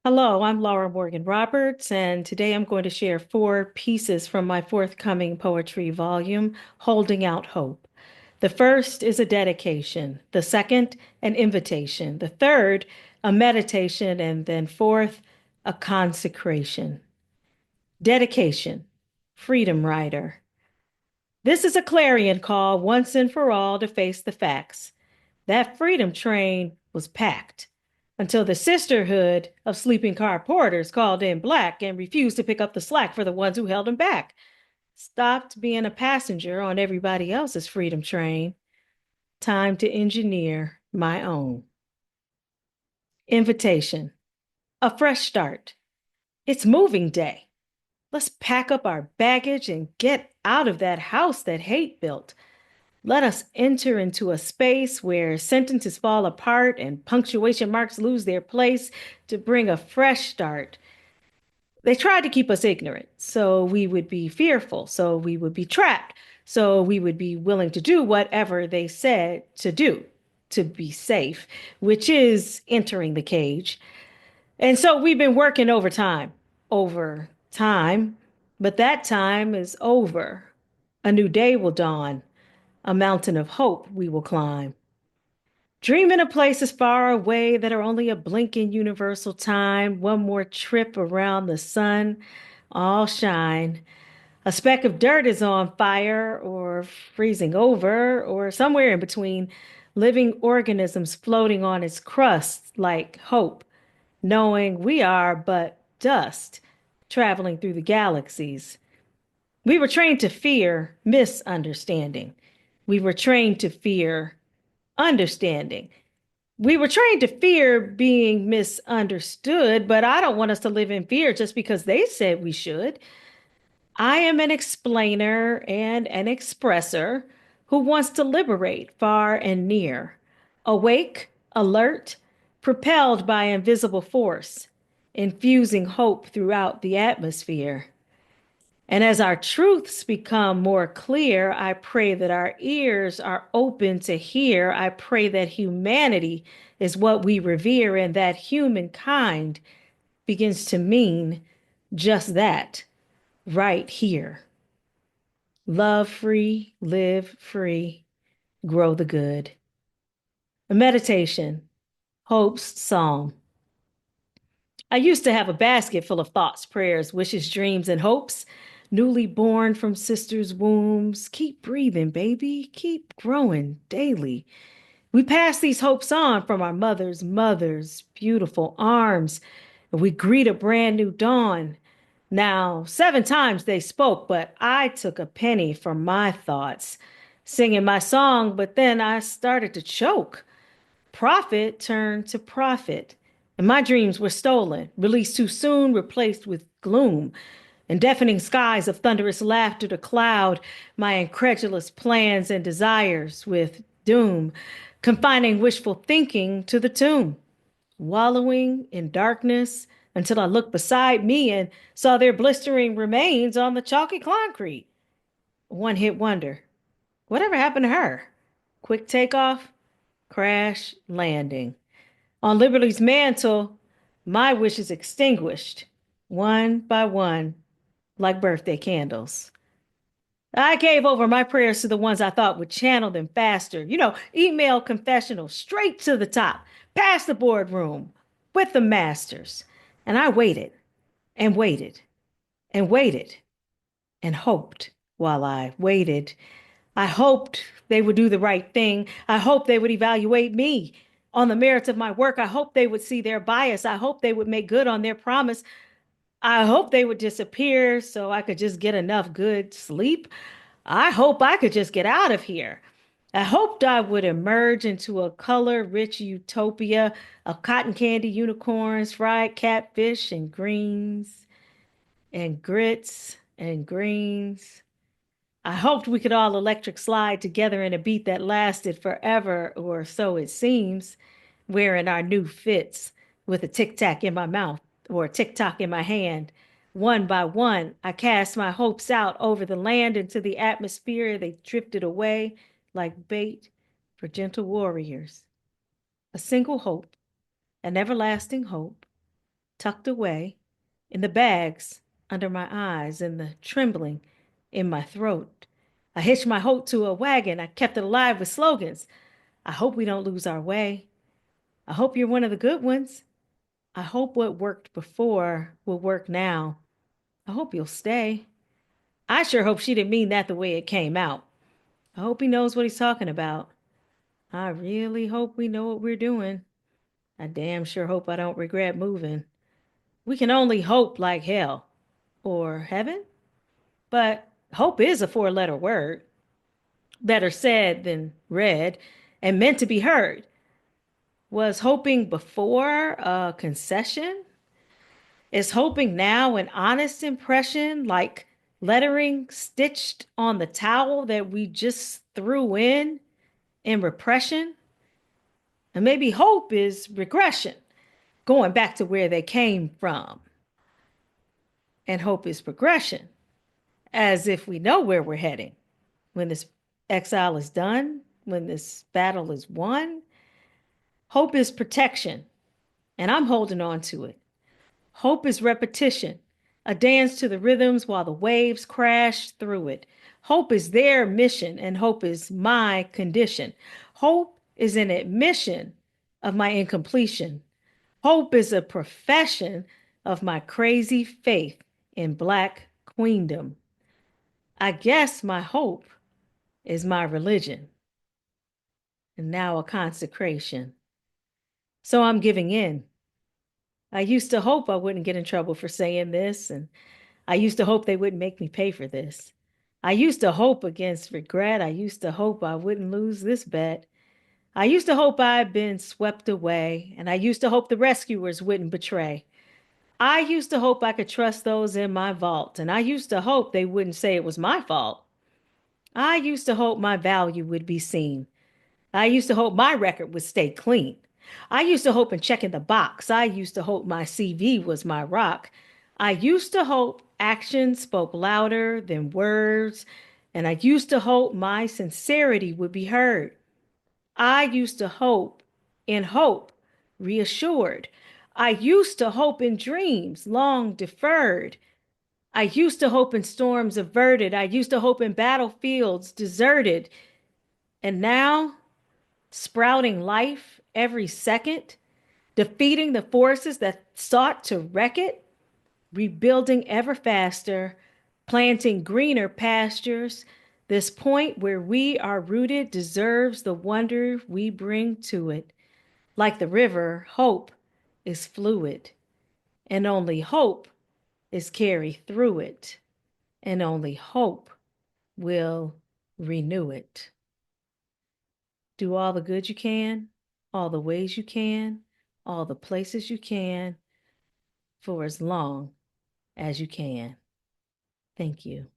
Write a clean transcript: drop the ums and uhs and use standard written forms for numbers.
Hello, I'm Laura Morgan Roberts, and today I'm going to share four pieces from my forthcoming poetry volume, Holding Out Hope. The first is a dedication, the second, an invitation, the third, a meditation, and then fourth, a consecration. Dedication, Freedom Rider. This is a clarion call once and for all to face the facts. That freedom train was packed until the sisterhood of sleeping car porters called in black and refused to pick up the slack for the ones who held him back. Stopped being a passenger on everybody else's freedom train. Time to engineer my own. Invitation. A fresh start. It's moving day. Let's pack up our baggage and get out of that house that hate built. Let us enter into a space where sentences fall apart and punctuation marks lose their place to bring a fresh start. They tried to keep us ignorant, so we would be fearful, so we would be trapped, so we would be willing to do whatever they said to do to be safe, which is entering the cage. And so we've been working over time, but that time is over. A new day will dawn. A mountain of hope we will climb. Dreaming of places far away that are only a blink in universal time, one more trip around the sun, all shine. A speck of dirt is on fire or freezing over or somewhere in between, living organisms floating on its crust like hope, knowing we are but dust traveling through the galaxies. We were trained to fear misunderstanding. We were trained to fear understanding. We were trained to fear being misunderstood, but I don't want us to live in fear just because they said we should. I am an explainer and an expresser who wants to liberate far and near, awake, alert, propelled by invisible force, infusing hope throughout the atmosphere. And as our truths become more clear, I pray that our ears are open to hear. I pray that humanity is what we revere and that humankind begins to mean just that right here. Love free, live free, grow the good. A meditation, Hope's Psalm. I used to have a basket full of thoughts, prayers, wishes, dreams, and hopes. Newly born from sisters' wombs. Keep breathing, baby. Keep growing daily. We pass these hopes on from our mothers' beautiful arms, and we greet a brand new dawn. Now, 7 times they spoke, but I took a penny for my thoughts, singing my song, but then I started to choke. Profit turned to profit, and my dreams were stolen, released too soon, replaced with gloom, and deafening skies of thunderous laughter to cloud my incredulous plans and desires with doom, confining wishful thinking to the tomb, wallowing in darkness until I looked beside me and saw their blistering remains on the chalky concrete. One hit wonder. Whatever happened to her? Quick takeoff, crash, landing. On Liberty's mantle, my wishes extinguished, one by one, like birthday candles. I gave over my prayers to the ones I thought would channel them faster. Email confessionals straight to the top, past the boardroom, with the masters. And I waited and waited and waited and hoped while I waited. I hoped they would do the right thing. I hoped they would evaluate me on the merits of my work. I hoped they would see their bias. I hoped they would make good on their promise. I hoped they would disappear so I could just get enough good sleep. I hope I could just get out of here. I hoped I would emerge into a color-rich utopia of cotton candy unicorns, fried catfish, and greens, and grits, and greens. I hoped we could all electric slide together in a beat that lasted forever, or so it seems, wearing our new fits with a tic tac in my mouth or a tick tock in my hand. One by one, I cast my hopes out over the land into the atmosphere. They drifted away like bait for gentle warriors. A single hope, an everlasting hope, tucked away, in the bags under my eyes, in the trembling in my throat. I hitched my hope to a wagon. I kept it alive with slogans. I hope we don't lose our way. I hope you're one of the good ones. I hope what worked before will work now. I hope you'll stay. I sure hope she didn't mean that the way it came out. I hope he knows what he's talking about. I really hope we know what we're doing. I damn sure hope I don't regret moving. We can only hope like hell. Or heaven? But hope is a four-letter word. Better said than read, and meant to be heard. Was hoping before a concession? Is hoping now an honest impression, like lettering stitched on the towel that we just threw in repression? And maybe hope is regression, going back to where they came from. And hope is progression, as if we know where we're heading. When this exile is done, when this battle is won, hope is protection, and I'm holding on to it. Hope is repetition, a dance to the rhythms while the waves crash through it. Hope is their mission, and hope is my condition. Hope is an admission of my incompletion. Hope is a profession of my crazy faith in Black queendom. I guess my hope is my religion, and now a consecration. So I'm giving in. I used to hope I wouldn't get in trouble for saying this, and I used to hope they wouldn't make me pay for this. I used to hope against regret. I used to hope I wouldn't lose this bet. I used to hope I'd been swept away, and I used to hope the rescuers wouldn't betray. I used to hope I could trust those in my vault, and I used to hope they wouldn't say it was my fault. I used to hope my value would be seen. I used to hope my record would stay clean. I used to hope in checking the box. I used to hope my CV was my rock. I used to hope actions spoke louder than words. And I used to hope my sincerity would be heard. I used to hope in hope, reassured. I used to hope in dreams long deferred. I used to hope in storms averted. I used to hope in battlefields deserted. And now, sprouting life every second, defeating the forces that sought to wreck it, rebuilding ever faster, planting greener pastures. This point where we are rooted deserves the wonder we bring to it. Like the river, hope is fluid, and only hope is carried through it, and only hope will renew it. Do all the good you can, all the ways you can, all the places you can, for as long as you can. Thank you.